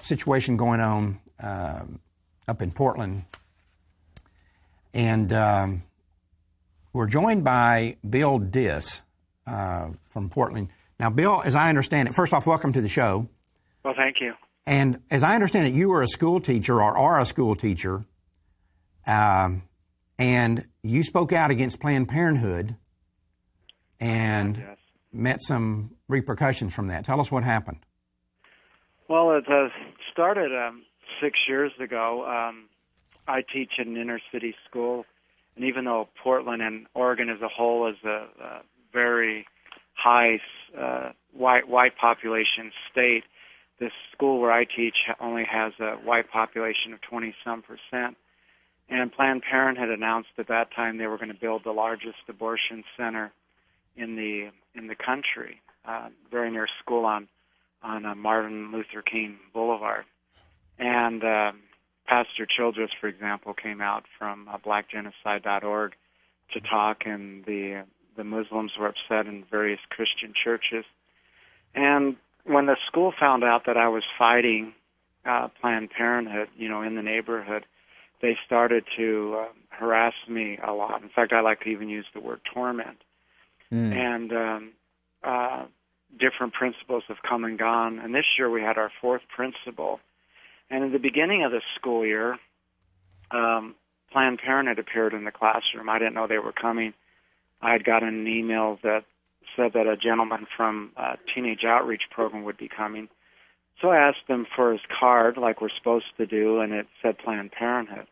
situation going on up in Portland. And we're joined by Bill Diss from Portland. Now, Bill, as I understand it, first off, welcome to the show. Well, thank you. And as I understand it, you were a school teacher or are a school teacher, and you spoke out against Planned Parenthood and Yes. met some repercussions from that. Tell us what happened. Well, it started 6 years ago. I teach in an inner city school, and even though Portland and Oregon as a whole is a very high white population state, this school where I teach only has a white population of 20-some%. And Planned Parenthood announced at that time they were going to build the largest abortion center in the country, very near school on Martin Luther King Boulevard. And Pastor Childress, for example, came out from blackgenocide.org to talk, and the Muslims were upset in various Christian churches. And when the school found out that I was fighting Planned Parenthood, in the neighborhood, they started to harass me a lot. In fact, I like to even use the word torment. And different principals have come and gone. And this year we had our fourth principal. And in the beginning of the school year, Planned Parenthood appeared in the classroom. I didn't know they were coming. I had gotten an email that said that a gentleman from a teenage outreach program would be coming. So I asked him for his card, like we're supposed to do, and it said Planned Parenthood.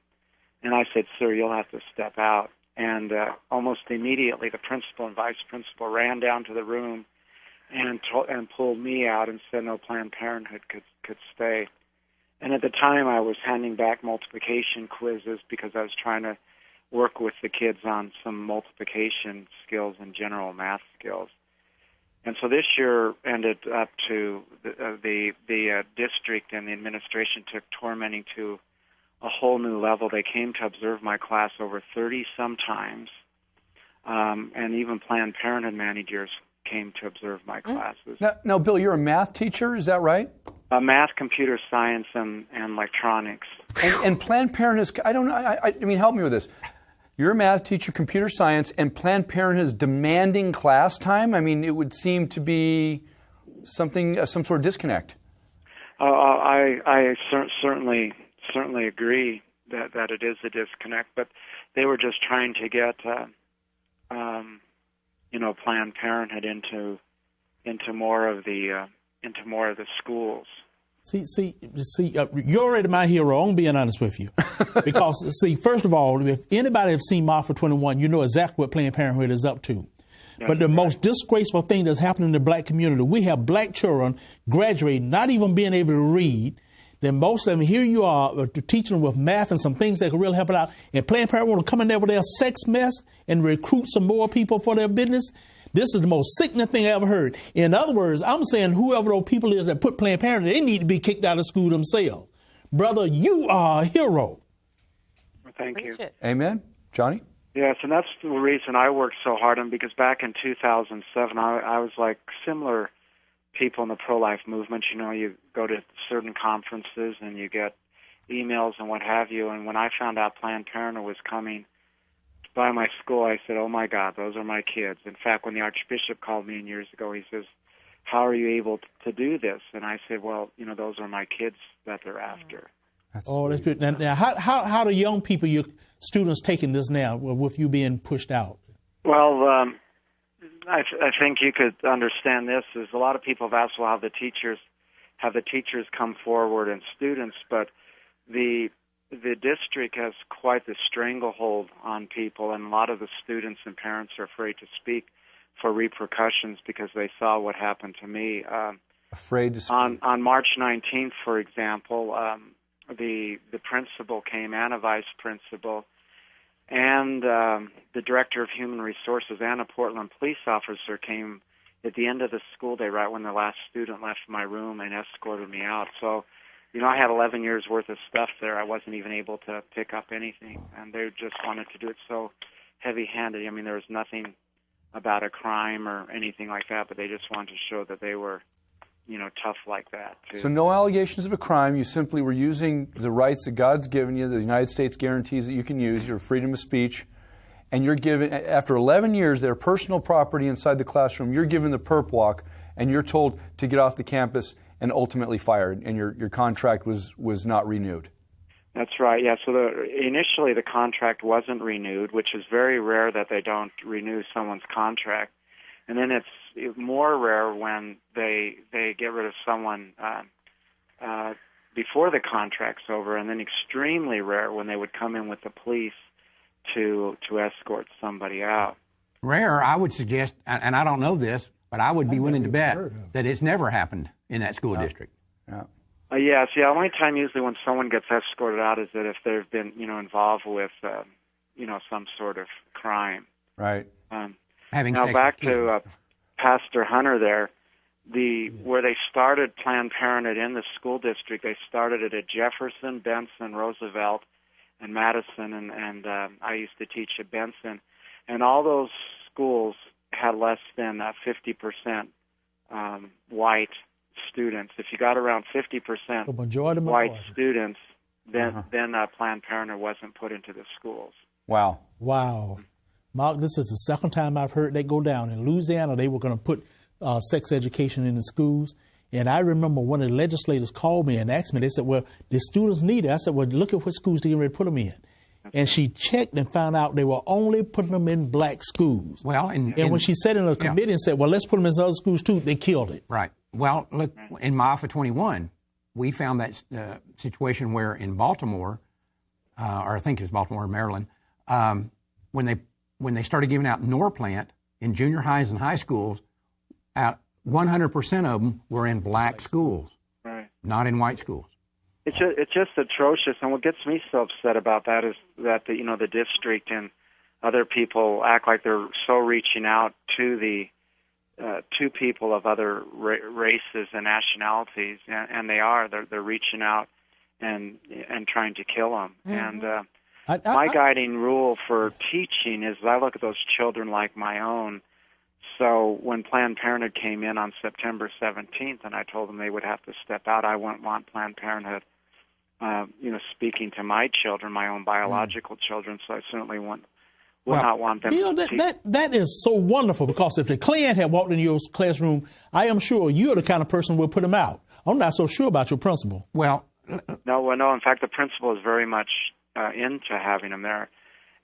And I said, "Sir, you'll have to step out." And almost immediately, the principal and vice principal ran down to the room and pulled me out and said no Planned Parenthood could stay. And at the time, I was handing back multiplication quizzes because I was trying to work with the kids on some multiplication skills and general math skills. And so this year ended up to the district and the administration took tormenting to a whole new level. They came to observe my class over 30-some times, and even Planned Parenthood managers came to observe my classes. Now, Bill, you're a math teacher, is that right? Math, computer science, and electronics. And Planned Parenthood is, I don't know, I mean, help me with this. You're a math teacher, computer science, and Planned Parenthood is demanding class time? I mean, it would seem to be something, some sort of disconnect. I certainly agree that it is a disconnect, but they were just trying to get, Planned Parenthood into more of the schools. See, you're already my hero. I'm being honest with you. Because, see, first of all, if anybody has seen March for 21, you know exactly what Planned Parenthood is up to. But the most disgraceful thing that's happening in the black community, we have black children graduating, not even being able to read. Then most of them, here you are, teaching them with math and some things that could really help it out. And Planned Parenthood want to come in there with their sex mess and recruit some more people for their business. This is the most sickening thing I ever heard. In other words, I'm saying whoever those people is that put Planned Parenthood, they need to be kicked out of school themselves. Brother, you are a hero. Well, thank you. Amen. Johnny? Yes, and that's the reason I worked so hard on, because back in 2007, I was like similar people in the pro-life movement. You go to certain conferences and you get emails and what have you. And when I found out Planned Parenthood was coming by my school, I said, oh, my God, those are my kids. In fact, when the Archbishop called me years ago, he says, how are you able to do this? And I said, well, those are my kids that they're after. That's good. Now, how do young people, your students, taking this now with you being pushed out? Well, I think you could understand this. Is a lot of people have asked, well, have the teachers come forward and students, but the district has quite the stranglehold on people, and a lot of the students and parents are afraid to speak for repercussions because they saw what happened to me. Afraid to speak. On March 19th, for example, the principal came and a vice principal and the director of human resources and a Portland police officer came at the end of the school day, right when the last student left my room, and escorted me out. So, I had 11 years worth of stuff there. I wasn't even able to pick up anything, and they just wanted to do it so heavy-handed. I mean, there was nothing about a crime or anything like that, but they just wanted to show that they were tough like that too. So no allegations of a crime. You simply were using the rights that God's given you, the United States guarantees that you can use, your freedom of speech, and you're given, after 11 years, their personal property inside the classroom, you're given the perp walk, and you're told to get off the campus and ultimately fired, and your contract was not renewed. That's right, yeah. So initially the contract wasn't renewed, which is very rare that they don't renew someone's contract. And then it's more rare when they get rid of someone before the contract's over, and then extremely rare when they would come in with the police to escort somebody out. Rare, I would suggest, and I don't know this, but I would be willing to bet that it's never happened in that school district. Yeah. Yes, yeah. Only time usually when someone gets escorted out is that if they've been, involved with, some sort of crime. Right. Now back to Pastor Hunter there. Where they started Planned Parenthood in the school district, they started it at Jefferson, Benson, Roosevelt, and Madison, and I used to teach at Benson, and all those schools had less than 50% white students. If you got around 50% white students, then Planned Parenthood wasn't put into the schools. Wow. Mark, this is the second time I've heard that go down. In Louisiana, they were going to put sex education in the schools. And I remember one of the legislators called me and asked me, they said, well, the students need it. I said, well, look at what schools they're getting ready to put them in. And she checked and found out they were only putting them in black schools. Well, and when she sat in a committee and said, well, let's put them in other schools too, they killed it. Right. Well, look, in Alpha 21, we found that situation where in Baltimore, or I think it was Baltimore, Maryland, when they started giving out Norplant in junior highs and high schools, 100% of them were in black schools, right, not in white schools. It's just atrocious, and what gets me so upset about that is that the district and other people act like they're so reaching out to the to people of other races and nationalities, and they are. They're reaching out and trying to kill them. Mm-hmm. And my guiding rule for teaching is I look at those children like my own. So when Planned Parenthood came in on September 17th, and I told them they would have to step out, I wouldn't want Planned Parenthood, speaking to my children, my own biological children. So I certainly would not want them. That is so wonderful, because if the Klan had walked into your classroom, I am sure you're the kind of person who would put them out. I'm not so sure about your principal. Well, no. In fact, the principal is very much into having them there.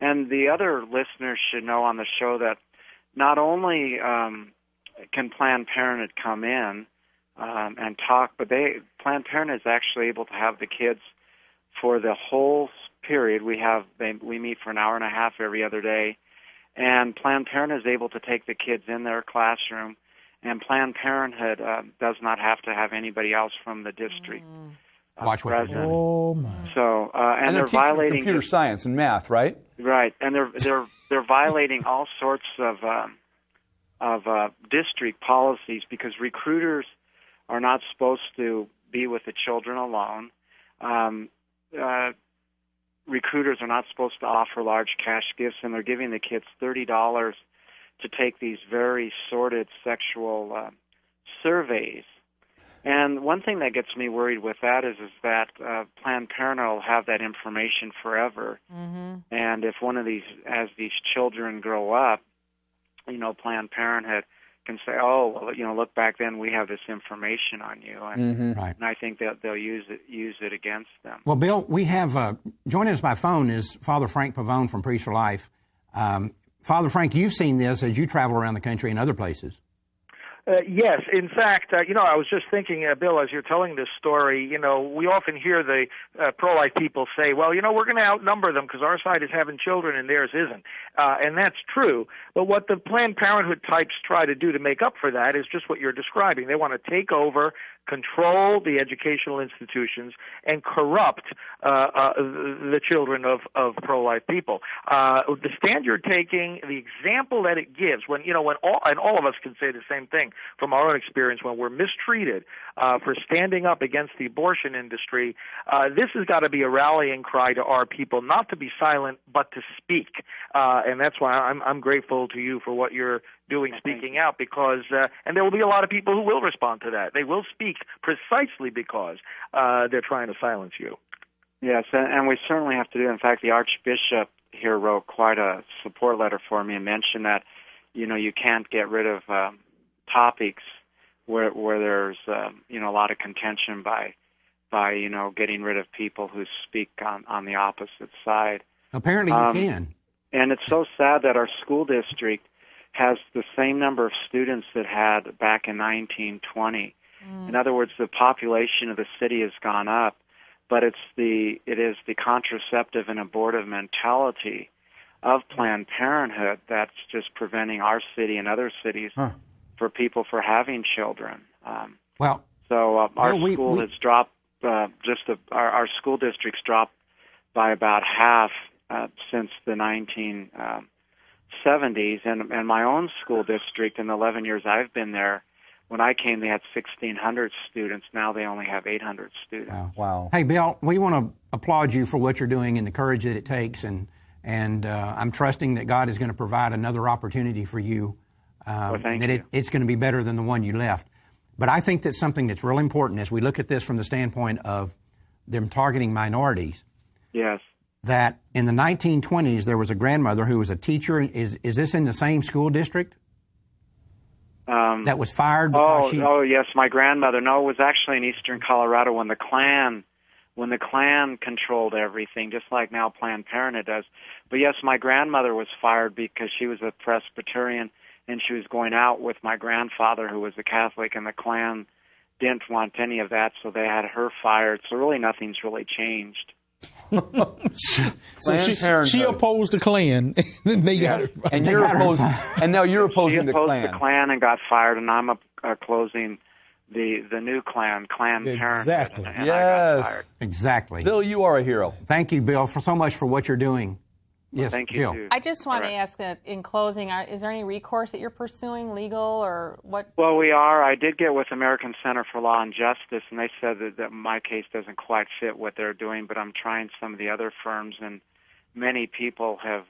And the other listeners should know on the show that not only can Planned Parenthood come in and talk, but Planned Parenthood is actually able to have the kids for the whole period. We meet for an hour and a half every other day, and Planned Parenthood is able to take the kids in their classroom, and Planned Parenthood does not have to have anybody else from the district Watch what present. they're doing. Oh my! So and they're violating computer science and math, right? Right, and they're violating all sorts of district policies, because recruiters are not supposed to be with the children alone. Recruiters are not supposed to offer large cash gifts, and they're giving the kids $30 to take these very sordid sexual surveys. And one thing that gets me worried with that is that Planned Parenthood will have that information forever. Mm-hmm. And if as these children grow up, Planned Parenthood can say, "Oh, well, look, back then we have this information on you," and, Right. And I think that they'll use it against them. Well, Bill, we have joining us by phone is Father Frank Pavone from Priest for Life. Father Frank, you've seen this as you travel around the country and other places. Yes. In fact, I was just thinking, Bill, as you're telling this story, we often hear the pro-life people say, well, we're going to outnumber them because our side is having children and theirs isn't. And that's true. But what the Planned Parenthood types try to do to make up for that is just what you're describing. They want to take over, control the educational institutions, and corrupt the children of pro-life people. The stand you're taking, the example that it gives, when all of us can say the same thing from our own experience, when we're mistreated for standing up against the abortion industry, this has got to be a rallying cry to our people, not to be silent, but to speak. And that's why I'm grateful to you for what you're doing, speaking out, because, and there will be a lot of people who will respond to that. They will speak precisely because they're trying to silence you. Yes, and we certainly have to do. In fact, the Archbishop here wrote quite a support letter for me and mentioned that, you can't get rid of topics where there's, a lot of contention by getting rid of people who speak on the opposite side. Apparently you can. And it's so sad that our school district has the same number of students that had back in 1920. In other words, the population of the city has gone up, but it is the contraceptive and abortive mentality of Planned Parenthood that's just preventing our city and other cities for people for having children. Our school has dropped. Our school district's dropped by about half since the 1970s, and my own school district, in the 11 years I've been there, when I came, they had 1,600 students. Now they only have 800 students. Wow. Hey, Bill, we want to applaud you for what you're doing and the courage that it takes, and I'm trusting that God is going to provide another opportunity for you. Thank you. It's going to be better than the one you left. But I think that's something that's real important as we look at this from the standpoint of them targeting minorities. Yes. That in the 1920s, there was a grandmother who was a teacher. Is this in the same school district? That was fired because she... Oh, yes, my grandmother. No, it was actually in eastern Colorado when the Klan controlled everything, just like now Planned Parenthood does. But yes, my grandmother was fired because she was a Presbyterian, and she was going out with my grandfather, who was a Catholic, and the Klan didn't want any of that, so they had her fired. So really nothing's really changed. So she opposed the Klan, and they got her. And you're opposed, and now you're opposing the Klan. She opposed the Klan and got fired, and I'm closing the new Planned Parenthood. Exactly. And yes. I got fired. Exactly. Bill, you are a hero. Thank you, Bill, for so much for what you're doing. Yes, thank you, Jill. too. I just want to ask, in closing, is there any recourse that you're pursuing, legal or what? Well, we are. I did get with American Center for Law and Justice, and they said that my case doesn't quite fit what they're doing, but I'm trying some of the other firms, and many people have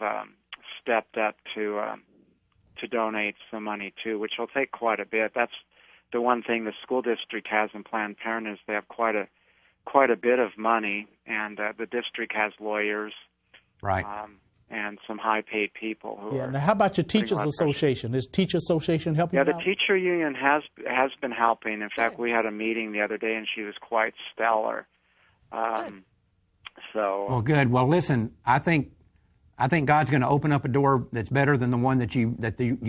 stepped up to donate some money, too, which will take quite a bit. That's the one thing the school district has in Planned Parenthood is they have quite a bit of money, and the district has lawyers. Right. And some high-paid people who are... Now, how about your Teachers Association? Is Teacher Association helping you out? Yeah, the teacher union has been helping. In fact, we had a meeting the other day, and she was quite stellar. Well, good. Well, listen, I think God's going to open up a door that's better than the one that you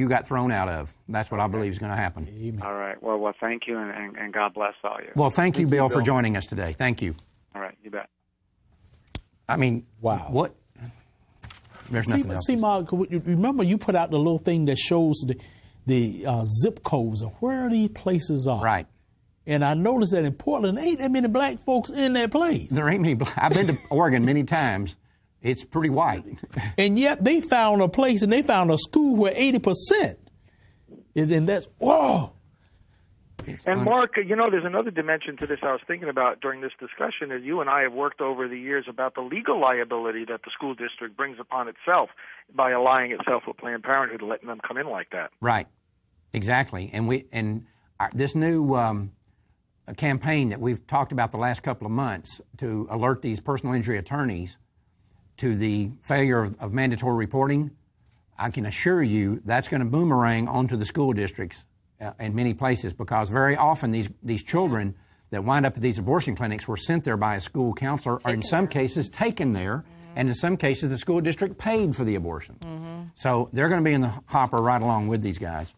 got thrown out of. That's what I believe is going to happen. Amen. All right. Well, thank you, and God bless all you. Well, thank you, Bill, for joining us today. Thank you. All right, you bet. I mean, wow. What? There's nothing else. See, Mark, remember you put out the little thing that shows the zip codes of where these places are. Right. And I noticed that in Portland, ain't that many black folks in that place. There ain't many. I've been to Oregon many times. It's pretty white. And yet they found a place, and they found a school where 80% is, and that's, whoa. And Mark, there's another dimension to this I was thinking about during this discussion, is you and I have worked over the years about the legal liability that the school district brings upon itself by allying itself with Planned Parenthood and letting them come in like that. Right. Exactly. And this new campaign that we've talked about the last couple of months to alert these personal injury attorneys to the failure of mandatory reporting, I can assure you that's going to boomerang onto the school districts in many places, because very often these children that wind up at these abortion clinics were sent there by a school counselor, or in some cases taken there, and in some cases the school district paid for the abortion. So they're going to be in the hopper right along with these guys.